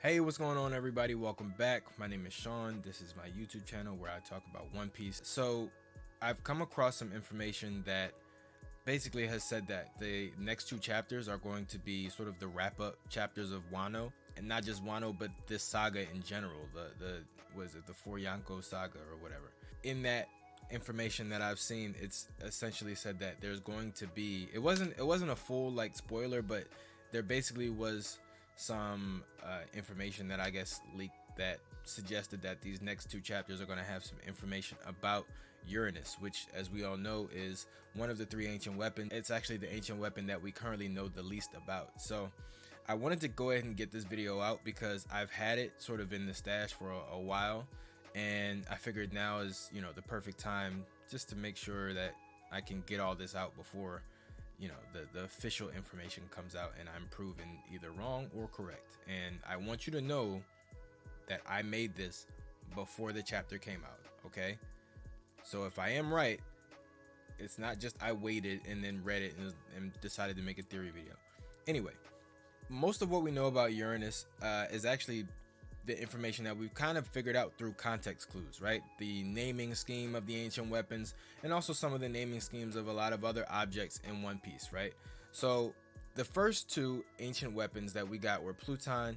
Hey, what's going on, everybody? Welcome back. My name is Sean. This is my YouTube channel where I talk about One Piece. So I've come across some information that basically has said that the next two chapters are going to be sort of the wrap-up chapters of Wano, and not just Wano, but this saga in general. The was it the Four Yonko saga or whatever? In that information that I've seen, it's essentially said that there's going to be. It wasn't a full like spoiler, but there basically was some information that I guess leaked that suggested that these next two chapters are going to have some information about Uranus, which, as we all know, is one of the three ancient weapons. It's actually the ancient weapon that we currently know the least about. So I wanted to go ahead and get this video out because I've had it sort of in the stash for a while, and I figured now is, the perfect time just to make sure that I can get all this out before the official information comes out and I'm proven either wrong or correct. And I want you to know that I made this before the chapter came out, okay? So if I am right, it's not just I waited and then read it and decided to make a theory video. Anyway, most of what we know about Uranus is actually the information that we've kind of figured out through context clues, right? The naming scheme of the ancient weapons, and also some of the naming schemes of a lot of other objects in One Piece, right? So the first two ancient weapons that we got were Pluton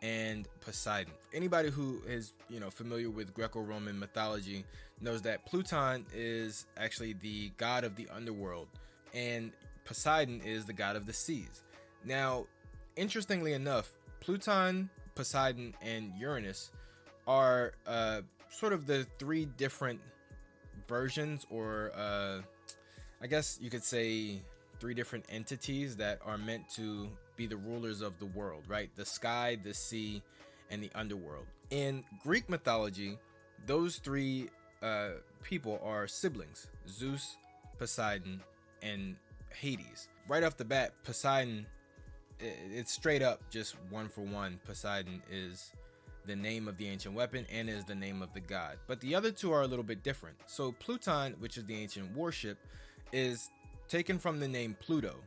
and Poseidon. Anybody who is familiar with Greco-Roman mythology knows that Pluton is actually the god of the underworld and Poseidon is the god of the seas. Now, interestingly enough, Pluton, Poseidon, and Uranus are sort of the three different versions, or I guess you could say three different entities that are meant to be the rulers of the world, right? The sky, the sea, and the underworld. In Greek mythology, those three people are siblings: Zeus, Poseidon, and Hades. Right off the bat, Poseidon, it's straight up just one for one. Poseidon is the name of the ancient weapon and is the name of the god, but the other two are a little bit different. So Pluton, which is the ancient warship, is taken from the name Pluto,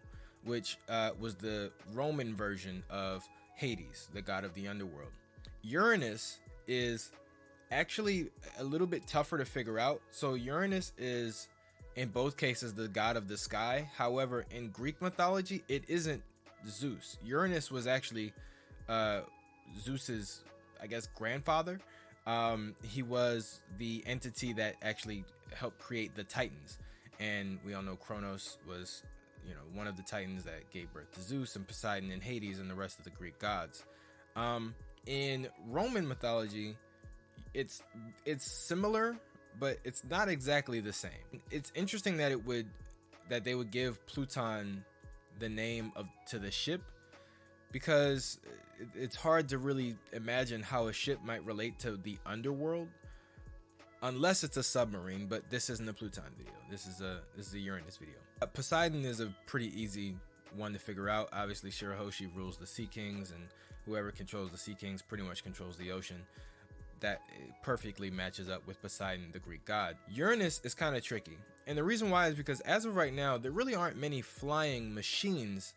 which was the Roman version of Hades, the god of the underworld. Uranus is actually a little bit tougher to figure out. So Uranus is in both cases the god of the sky. However, in Greek mythology, it isn't Zeus. Uranus was actually Zeus's, I guess, grandfather. He was the entity that actually helped create the Titans, and we all know Kronos was, one of the Titans that gave birth to Zeus and Poseidon and Hades and the rest of the Greek gods. In Roman mythology, it's similar, but it's not exactly the same. It's interesting that they would give Pluton the name to the ship, because it's hard to really imagine how a ship might relate to the underworld unless it's a submarine. But this isn't a Pluton video. This is a Uranus video. Poseidon is a pretty easy one to figure out. Obviously, Shirahoshi rules the Sea Kings, and whoever controls the Sea Kings pretty much controls the ocean. That perfectly matches up with Poseidon, the Greek god. Uranus is kind of tricky, and the reason why is because as of right now, there really aren't many flying machines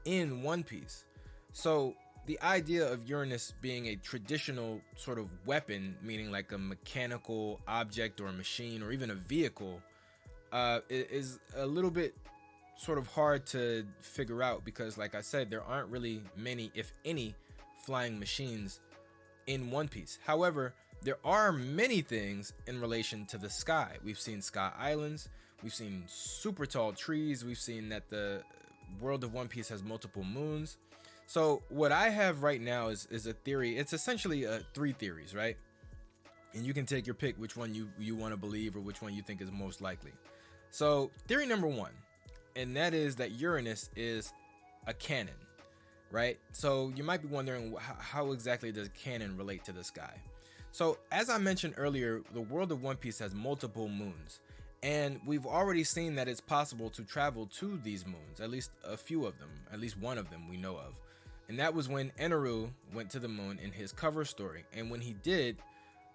in One Piece. So the idea of Uranus being a traditional sort of weapon, meaning like a mechanical object or a machine or even a vehicle, is a little bit sort of hard to figure out, because like I said, there aren't really many, if any, flying machines in One Piece. However, there are many things in relation to the sky. We've seen sky islands, we've seen super tall trees, we've seen that the world of One Piece has multiple moons. So what I have right now is a theory. It's essentially three theories, right? And you can take your pick which one you want to believe or which one you think is most likely. So theory number one, and that is that Uranus is a cannon, right? So you might be wondering, how exactly does cannon relate to the sky? So as I mentioned earlier, the world of One Piece has multiple moons, and we've already seen that it's possible to travel to these moons, at least a few of them, at least one of them we know of. And that was when Eneru went to the moon in his cover story. And when he did,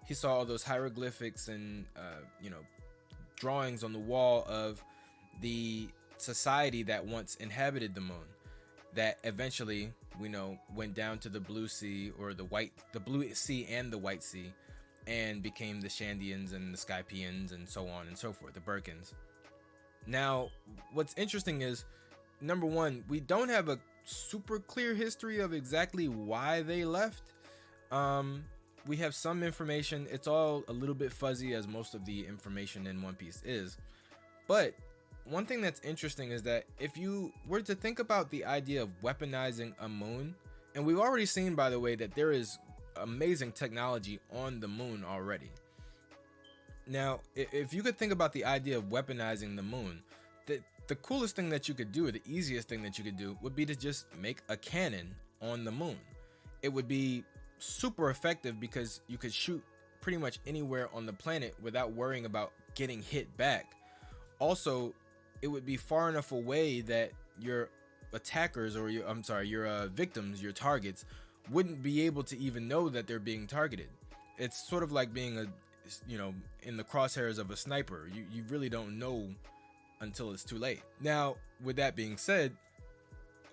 he saw all those hieroglyphics and drawings on the wall of the society that once inhabited the moon. that eventually, went down to the Blue Sea, or the Blue Sea and the White Sea, and became the Shandians and the Skypians and so on and so forth, the Birkins. Now, what's interesting is, number one, we don't have a super clear history of exactly why they left. We have some information. It's all a little bit fuzzy, as most of the information in One Piece is. But one thing that's interesting is that if you were to think about the idea of weaponizing a moon, and we've already seen, by the way, that there is amazing technology on the moon already. Now, if you could think about the idea of weaponizing the moon, the coolest thing that you could do, or the easiest thing that you could do, would be to just make a cannon on the moon. It would be super effective because you could shoot pretty much anywhere on the planet without worrying about getting hit back. Also, it would be far enough away that your attackers, or your victims, your targets, wouldn't be able to even know that they're being targeted. It's sort of like being in the crosshairs of a sniper. You really don't know until it's too late. Now, with that being said,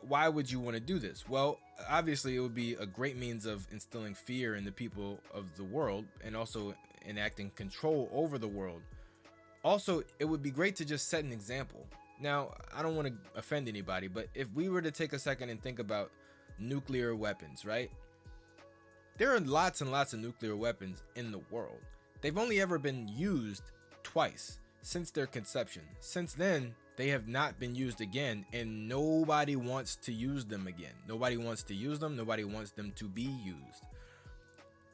why would you want to do this? Well, obviously it would be a great means of instilling fear in the people of the world, and also enacting control over the world. Also, it would be great to just set an example. Now, I don't want to offend anybody, but if we were to take a second and think about nuclear weapons, right? There are lots and lots of nuclear weapons in the world. They've only ever been used twice since their conception. Since then, they have not been used again, and nobody wants to use them again. Nobody wants to use them. Nobody wants them to be used.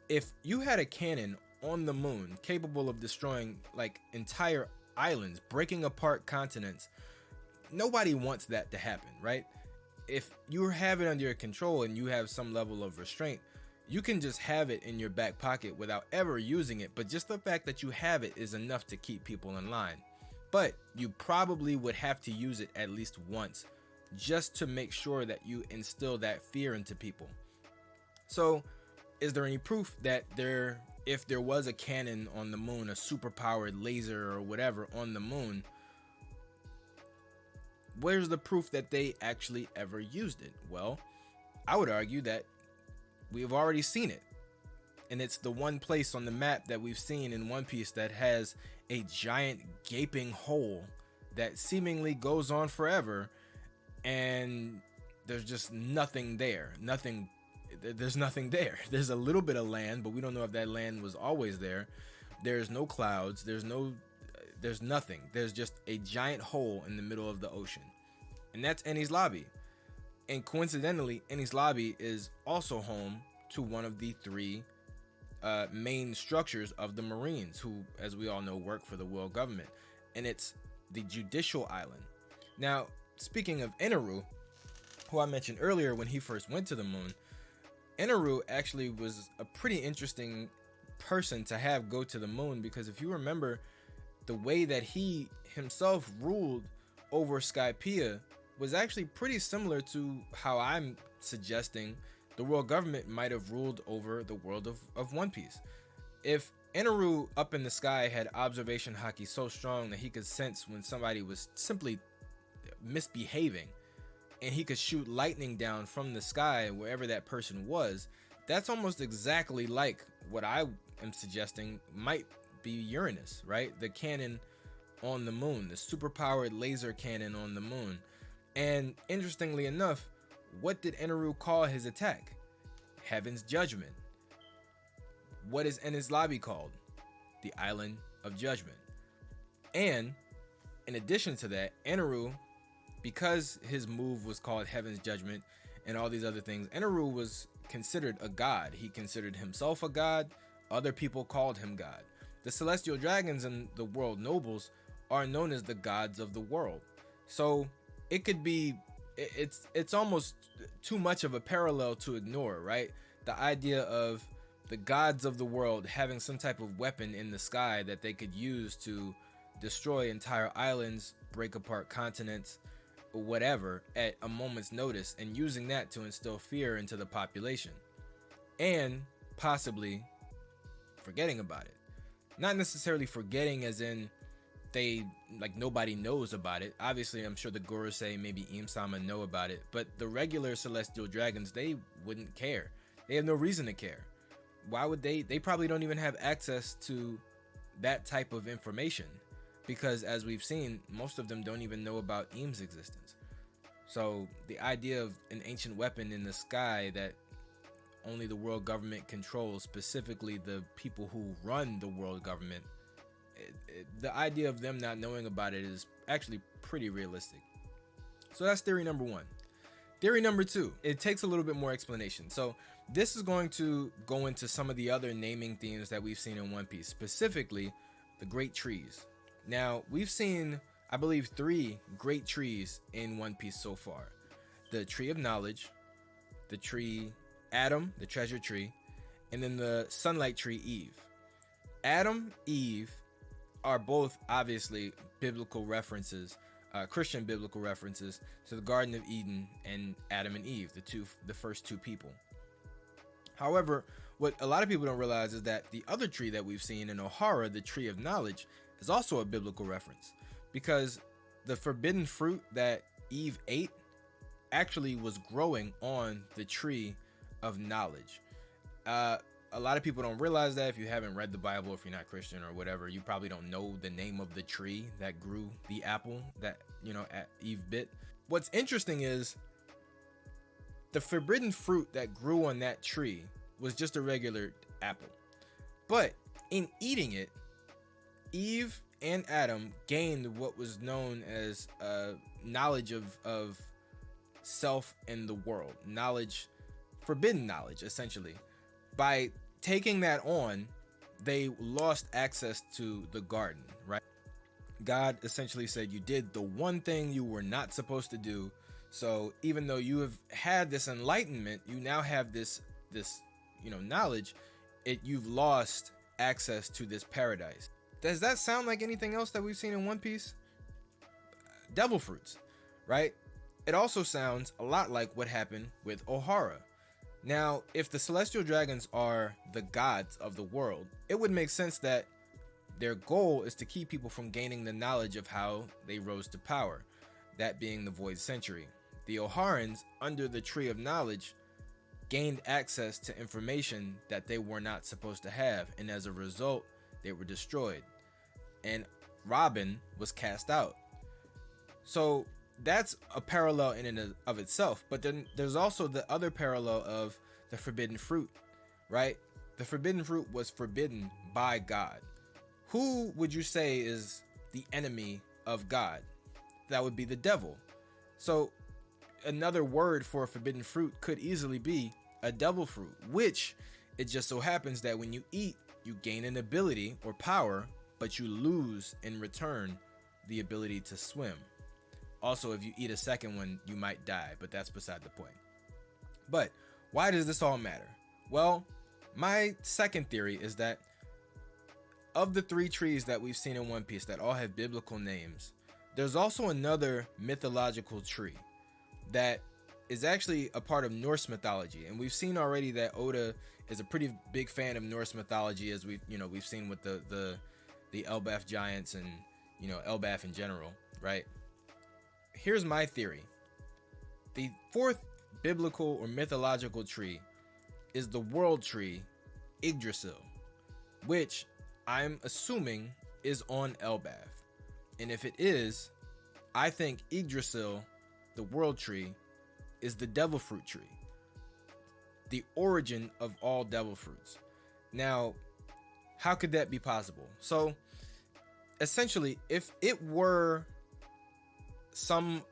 If you had a cannon on the moon capable of destroying like entire islands, breaking apart continents, nobody wants that to happen, right? If you have it under your control and you have some level of restraint, you can just have it in your back pocket without ever using it, but just the fact that you have it is enough to keep people in line. But you probably would have to use it at least once, just to make sure that you instill that fear into people. So, is there any proof that if there was a cannon on the moon, a superpowered laser or whatever on the moon, where's the proof that they actually ever used it? Well, I would argue that we've already seen it. And it's the one place on the map that we've seen in One Piece that has a giant gaping hole that seemingly goes on forever, and there's just nothing there. There's nothing there. There's a little bit of land, but we don't know if that land was always there. There's no clouds. There's nothing. There's just a giant hole in the middle of the ocean. And that's Enies Lobby. And coincidentally, Enies Lobby is also home to one of the three main structures of the Marines, who, as we all know, work for the world government. And it's the Judicial Island. Now, speaking of Eneru, who I mentioned earlier when he first went to the moon, Eneru actually was a pretty interesting person to have go to the moon, because if you remember, the way that he himself ruled over Skypiea was actually pretty similar to how I'm suggesting the world government might have ruled over the world of One Piece. If Eneru up in the sky had observation haki so strong that he could sense when somebody was simply misbehaving, and he could shoot lightning down from the sky wherever that person was, that's almost exactly like what I am suggesting might be Uranus, right? The cannon on the moon, the superpowered laser cannon on the moon. And interestingly enough, what did Eneru call his attack? Heaven's Judgment. What is Enies Lobby called? The Island of Judgment. And in addition to that, Eneru, because his move was called Heaven's Judgment and all these other things, Eneru was considered a god. He considered himself a god. Other people called him God. The celestial dragons and the world nobles are known as the gods of the world. So it could be, it's almost too much of a parallel to ignore, right? The idea of the gods of the world having some type of weapon in the sky that they could use to destroy entire islands, break apart continents, whatever, at a moment's notice, and using that to instill fear into the population, and possibly forgetting about it. Not necessarily forgetting as in they like nobody knows about it. Obviously, I'm sure the Gorosei, maybe Im-sama know about it, but the regular celestial dragons, they wouldn't care. They have no reason to care. Why would they? They probably don't even have access to that type of information, because as we've seen, most of them don't even know about Im's existence. So the idea of an ancient weapon in the sky that only the world government controls, specifically the people who run the world government, the idea of them not knowing about it is actually pretty realistic. So that's theory number one. Theory number two, it takes a little bit more explanation. So this is going to go into some of the other naming themes that we've seen in One Piece, specifically the great trees. Now, we've seen, I believe, 3 great trees in One Piece so far. The Tree of Knowledge, the tree Adam, the treasure tree, and then the sunlight tree Eve. Adam, Eve are both obviously biblical references, Christian biblical references to the Garden of Eden and Adam and Eve, the first 2 people. However, what a lot of people don't realize is that the other tree that we've seen in Ohara, the Tree of Knowledge, is also a biblical reference, because the forbidden fruit that Eve ate actually was growing on the Tree of Knowledge. A lot of people don't realize that. If you haven't read the Bible, if you're not Christian or whatever, you probably don't know the name of the tree that grew the apple that, Eve bit. What's interesting is the forbidden fruit that grew on that tree was just a regular apple. But in eating it, Eve and Adam gained what was known as knowledge of self and the world. Knowledge, forbidden knowledge, essentially. By taking that on, they lost access to the garden, right? God essentially said, you did the one thing you were not supposed to do. So even though you have had this enlightenment, you now have this knowledge, you've lost access to this paradise. Does that sound like anything else that we've seen in One Piece? Devil fruits, right? It also sounds a lot like what happened with Ohara. Now, if the celestial dragons are the gods of the world, it would make sense that their goal is to keep people from gaining the knowledge of how they rose to power, that being the Void Century. The Oharans, under the Tree of Knowledge, gained access to information that they were not supposed to have, and as a result, they were destroyed. And Robin was cast out. So that's a parallel in and of itself. But then there's also the other parallel of the forbidden fruit, right? The forbidden fruit was forbidden by God. Who would you say is the enemy of God? That would be the devil. So another word for a forbidden fruit could easily be a devil fruit, which it just so happens that when you eat, you gain an ability or power, but you lose in return the ability to swim. Also, if you eat a second one, you might die, but that's beside the point. But why does this all matter? Well, my second theory is that of the 3 trees that we've seen in One Piece that all have biblical names, there's also another mythological tree that is actually a part of Norse mythology. And we've seen already that Oda is a pretty big fan of Norse mythology, as we've seen with the Elbaf giants and, Elbaf in general, right? Here's my theory. The 4th biblical or mythological tree is the world tree Yggdrasil, which I'm assuming is on Elbaf. And if it is, I think Yggdrasil, the world tree, is the devil fruit tree, the origin of all devil fruits. Now, how could that be possible? So essentially, if it were some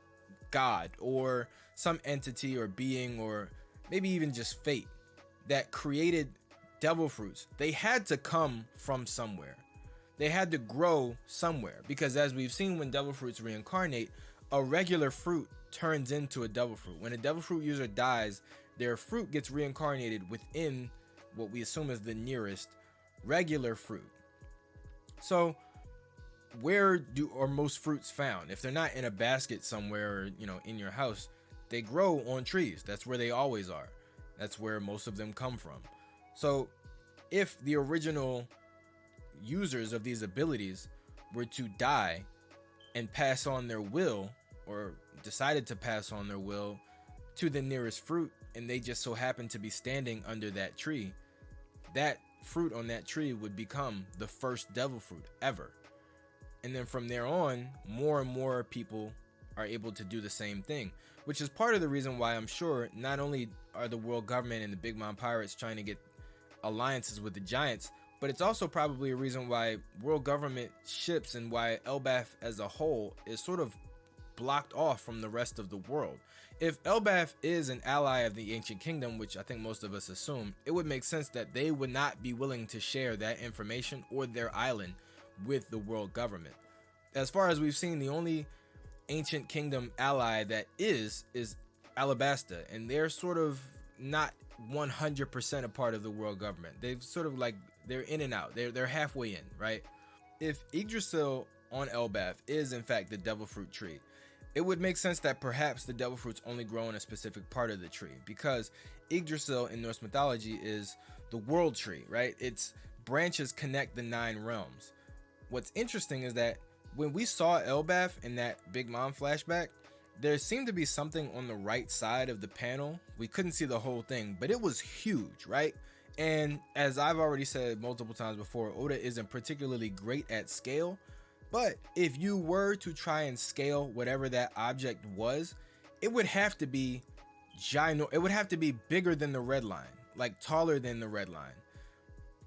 god or some entity or being or maybe even just fate that created devil fruits, they had to come from somewhere. They had to grow somewhere, because as we've seen, when devil fruits reincarnate, a regular fruit turns into a devil fruit. When a devil fruit user dies, their fruit gets reincarnated within what we assume is the nearest regular fruit. So where are most fruits found? If they're not in a basket somewhere or in your house, they grow on trees. That's where they always are. That's where most of them come from. So if the original users of these abilities were to die and pass on their will, or decided to pass on their will to the nearest fruit, and they just so happened to be standing under that tree, that fruit on that tree would become the first devil fruit ever. And then from there on, more and more people are able to do the same thing, which is part of the reason why I'm sure not only are the world government and the Big Mom Pirates trying to get alliances with the giants, but it's also probably a reason why world government ships and why Elbaf as a whole is sort of blocked off from the rest of the world. If Elbaf is an ally of the ancient kingdom, which I think most of us assume, it would make sense that they would not be willing to share that information or their island with the world government. As far as we've seen, the only ancient kingdom ally that is Alabasta, and they're sort of not 100% a part of the world government. They've sort of like, they're in and out. They're halfway in, right? If Yggdrasil on Elbaf is in fact the devil fruit tree, it would make sense that perhaps the devil fruits only grow in a specific part of the tree, because Yggdrasil in Norse mythology is the world tree, right? Its branches connect the 9 realms. What's interesting is that when we saw Elbaf in that Big Mom flashback, there seemed to be something on the right side of the panel. We couldn't see the whole thing, but it was huge, right? And as I've already said multiple times before, Oda isn't particularly great at scale, but if you were to try and scale whatever that object was, it would have to be it would have to be bigger than the red line, like taller than the red line,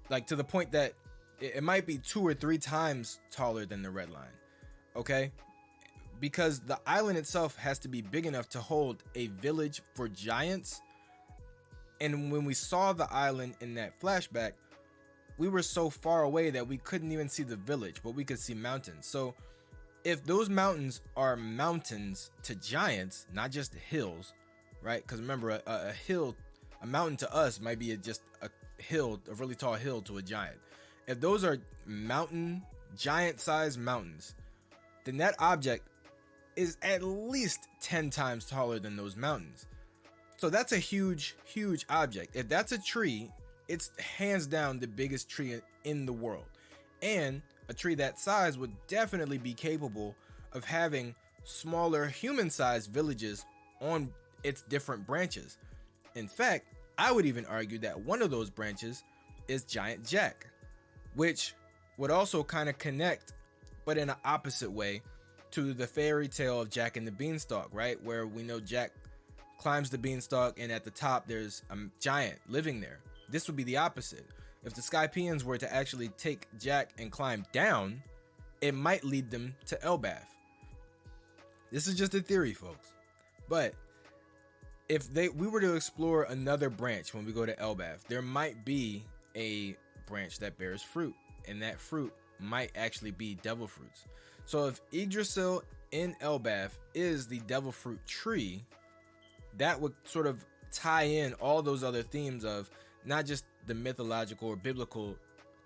like to the point that it might be 2 or 3 times taller than the red line. Okay, because the island itself has to be big enough to hold a village for giants. And when we saw the island in that flashback, we were so far away that we couldn't even see the village, but we could see mountains. So if those mountains are mountains to giants, not just hills, right? Because remember, a mountain to us might be just a hill, a really tall hill to a giant. If those are giant-sized mountains, then that object is at least 10 times taller than those mountains. So that's a huge, huge object. If that's a tree, it's hands down the biggest tree in the world. And a tree that size would definitely be capable of having smaller human-sized villages on its different branches. In fact, I would even argue that one of those branches is Giant Jack, which would also kind of connect, but in an opposite way, to the fairy tale of Jack and the Beanstalk, right? Where we know Jack climbs the beanstalk and at the top there's a giant living there. This would be the opposite. If the Skypians were to actually take Jack and climb down, it might lead them to Elbaf. This is just a theory, folks. But if we were to explore another branch when we go to Elbaf, there might be a branch that bears fruit, and that fruit might actually be devil fruits. So if Yggdrasil in Elbaf is the devil fruit tree, that would sort of tie in all those other themes of not just the mythological or biblical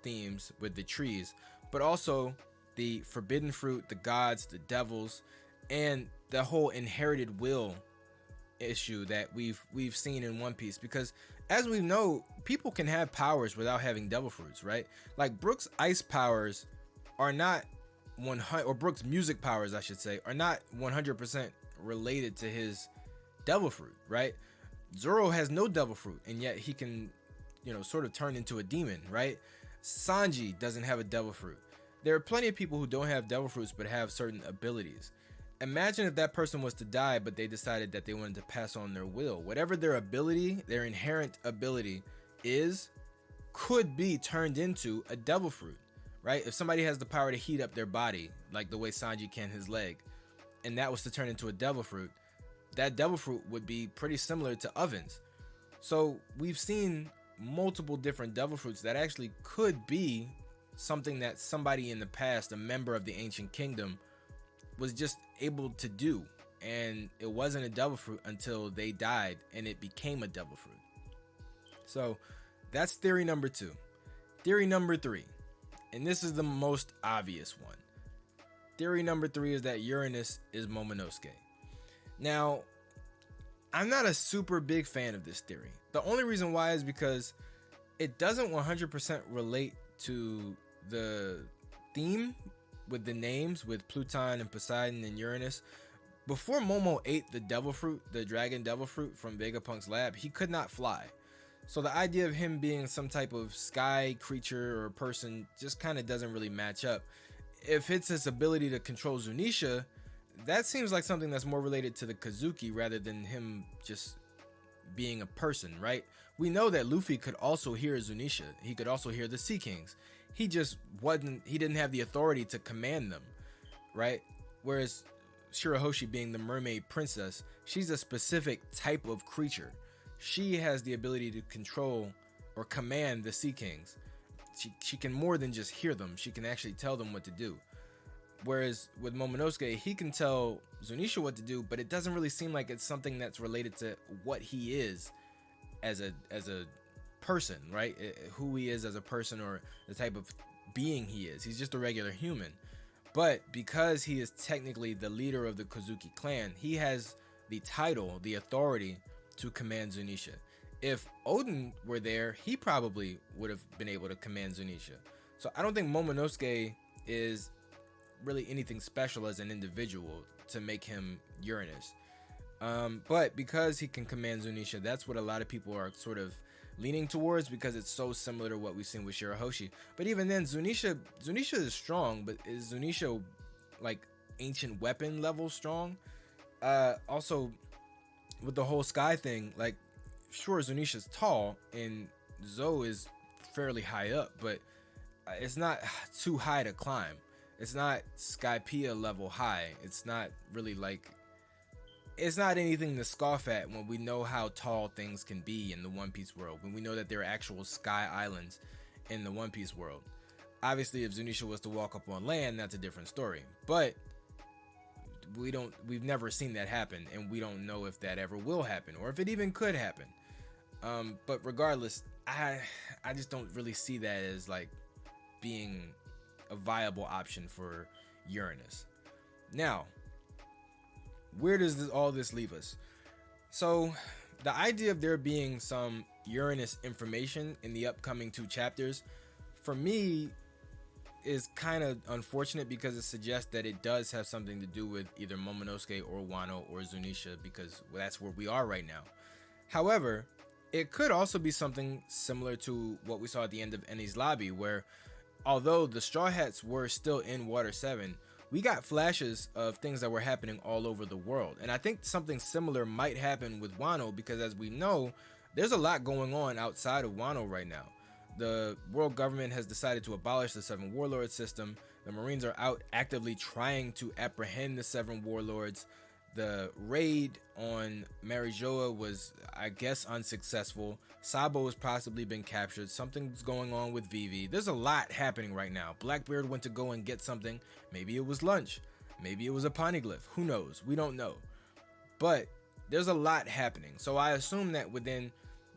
themes with the trees, but also the forbidden fruit, the gods, the devils, and the whole inherited will issue that we've seen in One Piece. Because as we know, people can have powers without having devil fruits, right? Like Brook's ice powers are not 100, or Brook's music powers, I should say, are not 100% related to his devil fruit, right? Zoro has no devil fruit, and yet he can, sort of turn into a demon, right? Sanji doesn't have a devil fruit. There are plenty of people who don't have devil fruits but have certain abilities. Imagine if that person was to die, but they decided that they wanted to pass on their will. Whatever their ability, their inherent ability is, could be turned into a devil fruit, right? If somebody has the power to heat up their body, like the way Sanji can his leg, and that was to turn into a devil fruit, that devil fruit would be pretty similar to ovens. So we've seen multiple different devil fruits that actually could be something that somebody in the past, a member of the ancient kingdom, was just able to do, and it wasn't a devil fruit until they died and it became a devil fruit. So that's theory number 2. Theory number 3, and this is the most obvious one. Theory number 3 is that Uranus is Momonosuke. Now, I'm not a super big fan of this theory. The only reason why is because it doesn't 100% relate to the theme with the names, with Pluton and Poseidon and Uranus. Before Momo ate the devil fruit, the dragon devil fruit from Vegapunk's lab, he could not fly. So the idea of him being some type of sky creature or person just kind of doesn't really match up. If it's his ability to control Zunisha, that seems like something that's more related to the Kazuki rather than him just being a person, right? We know that Luffy could also hear Zunisha. He could also hear the Sea Kings. He didn't have the authority to command them, right? Whereas Shirahoshi, being the mermaid princess, she's a specific type of creature. She has the ability to control or command the Sea Kings. She can more than just hear them. She can actually tell them what to do. Whereas with Momonosuke, he can tell Zunisha what to do, but it doesn't really seem like it's something that's related to what he is as a person, right? Who he is as a person or the type of being he is. He's just a regular human. But because he is technically the leader of the Kozuki clan, he has the title, the authority to command Zunisha. If Odin were there, he probably would have been able to command Zunisha. So I don't think Momonosuke is really anything special as an individual to make him Uranus. But because he can command Zunisha, that's what a lot of people are sort of leaning towards, because it's so similar to what we've seen with Shirahoshi. But even then, Zunisha is strong, but is Zunisha like ancient weapon level strong? Also, with the whole sky thing, like, sure, Zunisha's tall and Zoe is fairly high up, but it's not too high to climb. It's not Skypiea level high. It's not really like, it's not anything to scoff at when we know how tall things can be in the One Piece world, when we know that there are actual sky islands in the One Piece world. Obviously, if Zunisha was to walk up on land, that's a different story. But we've never seen that happen, and we don't know if that ever will happen or if it even could happen. But regardless, I just don't really see that as like being a viable option for Uranus. Now, where does all this leave us? So the idea of there being some Uranus information in the upcoming 2 chapters, for me, is kind of unfortunate, because it suggests that it does have something to do with either Momonosuke or Wano or Zunisha, because that's where we are right now. However, it could also be something similar to what we saw at the end of Enies Lobby, where although the Straw Hats were still in Water 7, we got flashes of things that were happening all over the world. And I think something similar might happen with Wano, because as we know, there's a lot going on outside of Wano right now. The world government has decided to abolish the 7 warlord system. The Marines are out actively trying to apprehend the 7 warlords. The raid on Marijoa was, I guess, unsuccessful. Sabo has possibly been captured. Something's going on with Vivi. There's a lot happening right now. Blackbeard went to go and get something. Maybe it was lunch. Maybe it was a poneglyph. Who knows? We don't know. But there's a lot happening. So I assume that within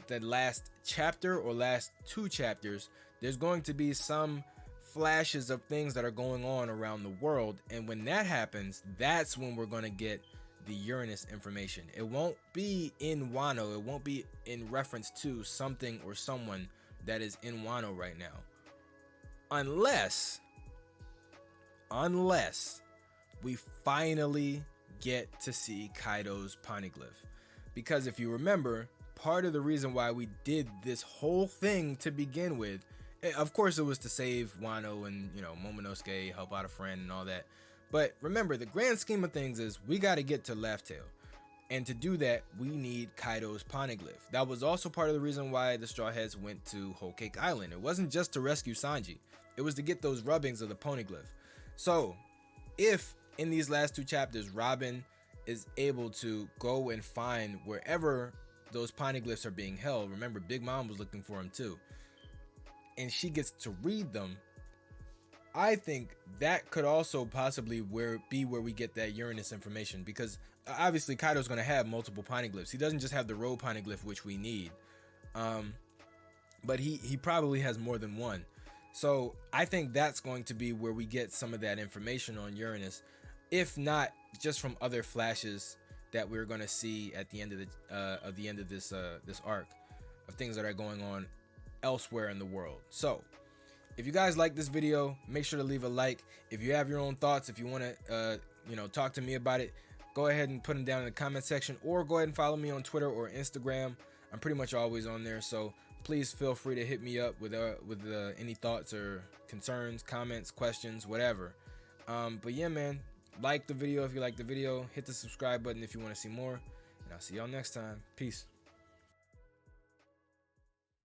the last chapter or last 2 chapters, there's going to be some flashes of things that are going on around the world. And when that happens, that's when we're going to get the Uranus information. It won't be in Wano. It won't be in reference to something or someone that is in Wano right now. Unless we finally get to see Kaido's poneglyph. Because if you remember, part of the reason why we did this whole thing to begin with, of course it was to save Wano and, Momonosuke, help out a friend and all that. But remember, the grand scheme of things is we got to get to Laugh Tale. And to do that, we need Kaido's poneglyph. That was also part of the reason why the Straw Hats went to Whole Cake Island. It wasn't just to rescue Sanji. It was to get those rubbings of the poneglyph. So, if in these last 2 chapters, Robin is able to go and find wherever those poneglyphs are being held. Remember, Big Mom was looking for them too. And she gets to read them. I think that could also possibly be where we get that Uranus information, because obviously Kaido's going to have multiple poneglyphs. He doesn't just have the road poneglyph, which we need. But he probably has more than one. So I think that's going to be where we get some of that information on Uranus, if not just from other flashes that we're going to see at the end of this arc of things that are going on elsewhere in the world. So if you guys like this video, make sure to leave a like. If you have your own thoughts, if you want to talk to me about it, go ahead and put them down in the comment section, or go ahead and follow me on Twitter or Instagram. I'm pretty much always on there, so please feel free to hit me up with any thoughts or concerns, comments, questions, whatever. But yeah, man, like the video if you like the video, hit the subscribe button if you want to see more, and I'll see y'all next time. Peace.